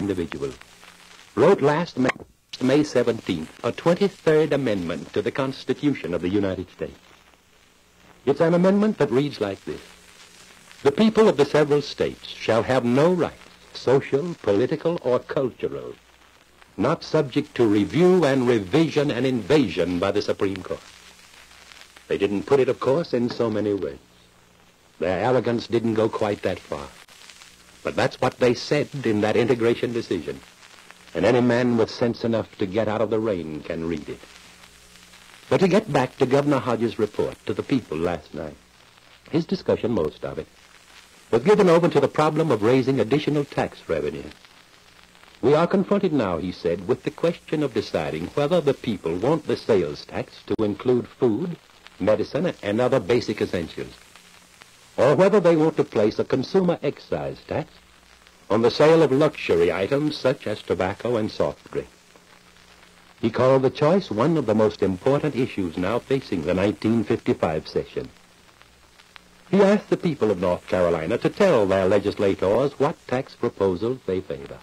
individual, wrote last May 17th a 23rd Amendment to the Constitution of the United States. It's an amendment that reads like this: the people of the several states shall have no rights, social, political, or cultural, not subject to review and revision and invasion by the Supreme Court. They didn't put it, of course, in so many words. Their arrogance didn't go quite that far. But that's what they said in that integration decision. And any man with sense enough to get out of the rain can read it. But to get back to Governor Hodges' report to the people last night, his discussion, most of it, was given over to the problem of raising additional tax revenue. We are confronted now, he said, with the question of deciding whether the people want the sales tax to include food, medicine, and other basic essentials, or whether they want to place a consumer excise tax on the sale of luxury items such as tobacco and soft drink. He called the choice one of the most important issues now facing the 1955 session. He asked the people of North Carolina to tell their legislators what tax proposals they favor.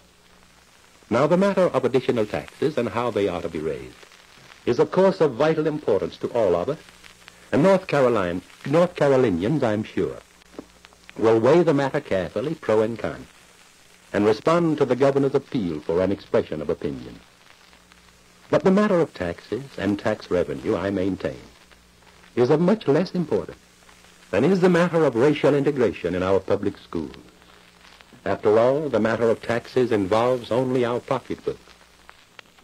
Now, the matter of additional taxes and how they are to be raised is, of course, of vital importance to all of us, and North Carolinians, I'm sure, will weigh the matter carefully, pro and con, and respond to the governor's appeal for an expression of opinion. But the matter of taxes and tax revenue, I maintain, is of much less importance than is the matter of racial integration in our public schools. After all, the matter of taxes involves only our pocketbook.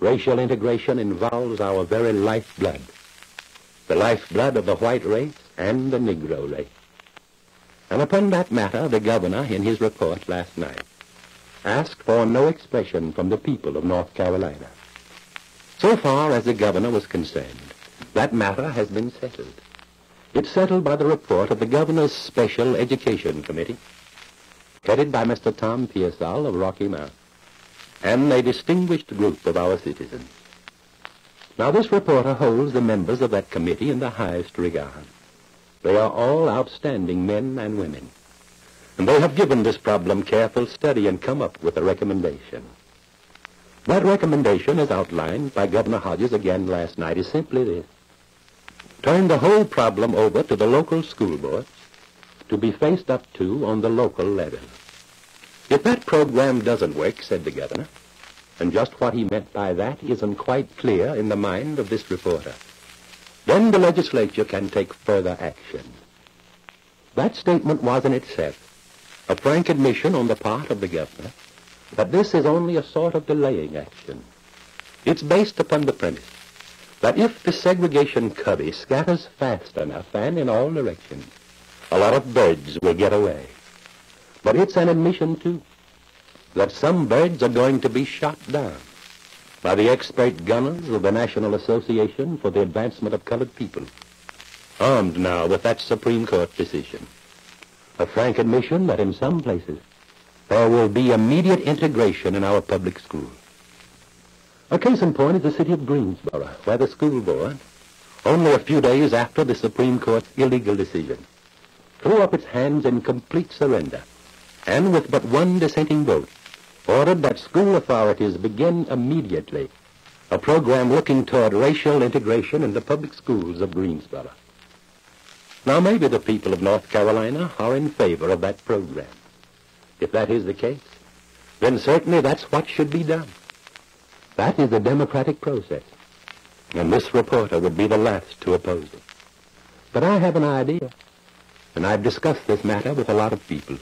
Racial integration involves our very lifeblood, the lifeblood of the white race and the Negro race. And upon that matter, the governor, in his report last night, asked for no expression from the people of North Carolina. So far as the governor was concerned, that matter has been settled. It's settled by the report of the governor's Special Education Committee, headed by Mr. Tom Pearsall of Rocky Mount, and a distinguished group of our citizens. Now, this reporter holds the members of that committee in the highest regard. They are all outstanding men and women, and they have given this problem careful study and come up with a recommendation. That recommendation, as outlined by Governor Hodges again last night, is simply this: turn the whole problem over to the local school boards to be faced up to on the local level. If that program doesn't work, said the governor, and just what he meant by that isn't quite clear in the mind of this reporter, then the legislature can take further action. That statement was in itself a frank admission on the part of the governor that this is only a sort of delaying action. It's based upon the premise that if the segregation covey scatters fast enough and in all directions, a lot of birds will get away. But it's an admission, too, that some birds are going to be shot down by the expert gunners of the National Association for the Advancement of Colored People, armed now with that Supreme Court decision. A frank admission that in some places there will be immediate integration in our public schools. A case in point is the city of Greensboro, where the school board, only a few days after the Supreme Court's illegal decision, threw up its hands in complete surrender, and with but one dissenting vote, ordered that school authorities begin immediately a program looking toward racial integration in the public schools of Greensboro. Now, maybe the people of North Carolina are in favor of that program. If that is the case, then certainly that's what should be done. That is the democratic process, and this reporter would be the last to oppose it. But I have an idea, and I've discussed this matter with a lot of people.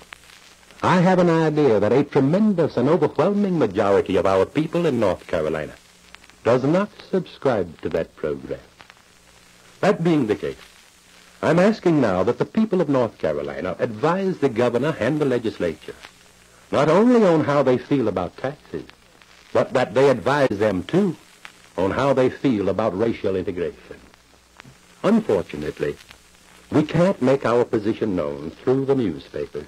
I have an idea that a tremendous and overwhelming majority of our people in North Carolina does not subscribe to that program. That being the case, I'm asking now that the people of North Carolina advise the governor and the legislature not only on how they feel about taxes, but that they advise them, too, on how they feel about racial integration. Unfortunately, we can't make our position known through the newspapers.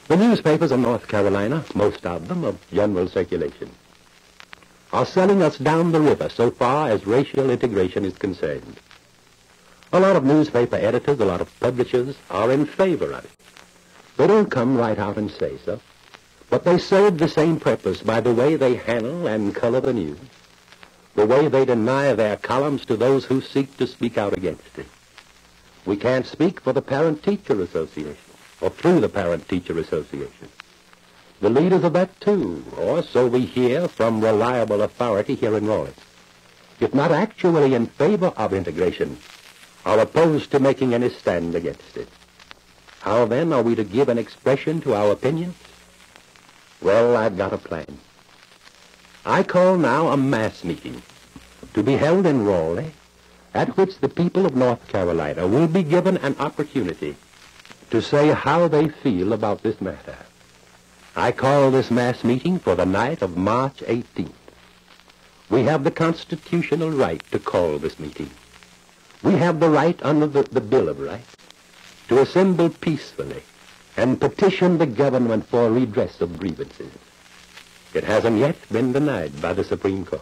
The newspapers of North Carolina, most of them of general circulation, are selling us down the river so far as racial integration is concerned. A lot of newspaper editors, a lot of publishers are in favor of it. They don't come right out and say so, But they serve the same purpose by the way they handle and color the news, the way they deny their columns to those who seek to speak out against it. We can't speak for the Parent-Teacher Association or through the Parent-Teacher Association. The leaders of that, too, or so we hear from reliable authority here in Raleigh, if not actually in favor of integration, are opposed to making any stand against it. How, then, are we to give an expression to our opinions? Well, I've got a plan. I call now a mass meeting to be held in Raleigh, at which the people of North Carolina will be given an opportunity to say how they feel about this matter. I call this mass meeting for the night of March 18th. We have the constitutional right to call this meeting. We have the right under the Bill of Rights to assemble peacefully and petition the government for redress of grievances. It hasn't yet been denied by the Supreme Court.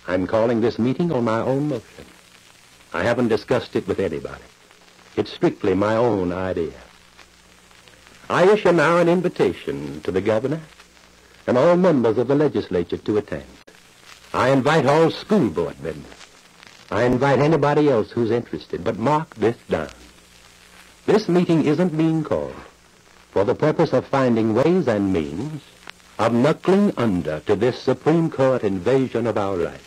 I'm calling this meeting on my own motion. I haven't discussed it with anybody. It's strictly my own idea. I issue now an invitation to the governor and all members of the legislature to attend. I invite all school board members. I invite anybody else who's interested, but mark this down. This meeting isn't being called for the purpose of finding ways and means of knuckling under to this Supreme Court invasion of our rights.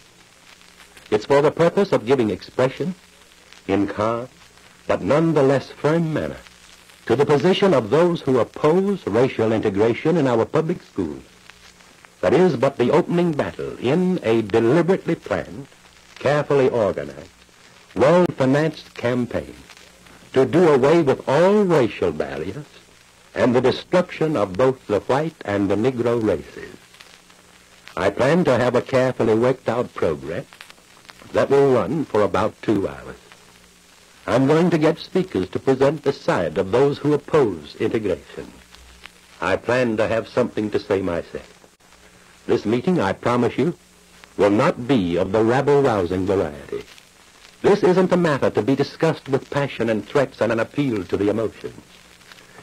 It's for the purpose of giving expression in calm, but nonetheless firm manner, to the position of those who oppose racial integration in our public schools. That is but the opening battle in a deliberately planned, carefully organized, well-financed campaign to do away with all racial barriers and the destruction of both the white and the Negro races. I plan to have a carefully worked-out program that will run for about 2 hours. I'm going to get speakers to present the side of those who oppose integration. I plan to have something to say myself. This meeting, I promise you, will not be of the rabble-rousing variety. This isn't a matter to be discussed with passion and threats and an appeal to the emotions.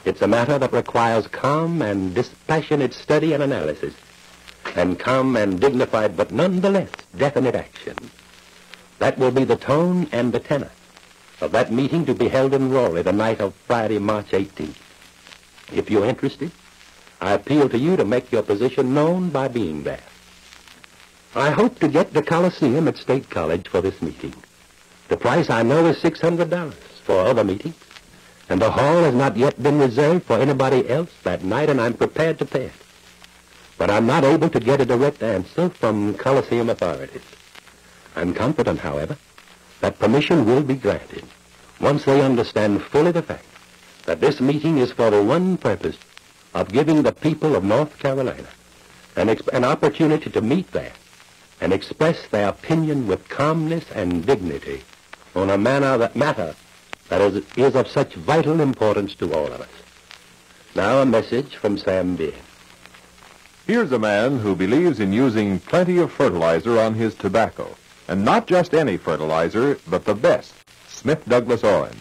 It's a matter that requires calm and dispassionate study and analysis, and calm and dignified but nonetheless definite action. That will be the tone and the tenor of that meeting to be held in Raleigh the night of Friday, March 18th. If you're interested, I appeal to you to make your position known by being there. I hope to get the Coliseum at State College for this meeting. The price, I know, is $600 for other meetings, and the hall has not yet been reserved for anybody else that night, and I'm prepared to pay it. But I'm not able to get a direct answer from Coliseum authorities. I'm confident, however, that permission will be granted once they understand fully the fact that this meeting is for the one purpose of giving the people of North Carolina an opportunity to meet there and express their opinion with calmness and dignity on a matter that is of such vital importance to all of us. Now a message from Sam Beard. Here's a man who believes in using plenty of fertilizer on his tobacco. And not just any fertilizer, but the best, Smith Douglas Orange.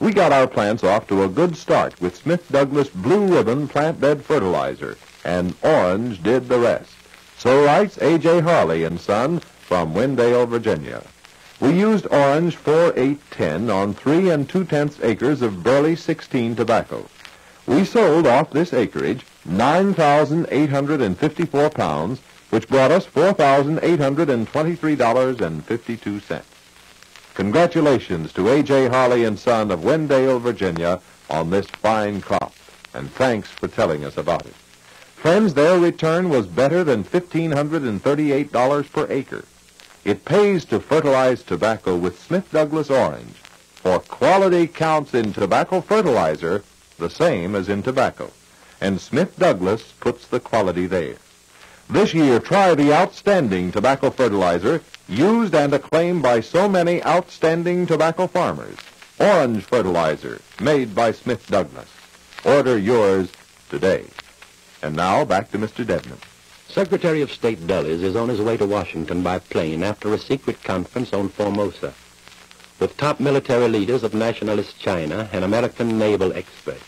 We got our plants off to a good start with Smith Douglas Blue Ribbon Plant Bed Fertilizer, and Orange did the rest. So writes A.J. Harley and Son from Wendell, Virginia. We used Orange 4-8-10 on 3 2/10 acres of Burley 16 tobacco. We sold off this acreage 9,854 pounds, which brought us $4,823.52. Congratulations to A.J. Harley and Son of Wendell, Virginia, on this fine crop, and thanks for telling us about it. Friends, their return was better than $1,538 per acre. It pays to fertilize tobacco with Smith Douglas Orange, for quality counts in tobacco fertilizer the same as in tobacco, and Smith Douglas puts the quality there. This year, try the outstanding tobacco fertilizer used and acclaimed by so many outstanding tobacco farmers. Orange fertilizer, made by Smith Douglas. Order yours today. And now, back to Mr. Debnam. Secretary of State Dulles is on his way to Washington by plane after a secret conference on Formosa with top military leaders of nationalist China and American naval experts.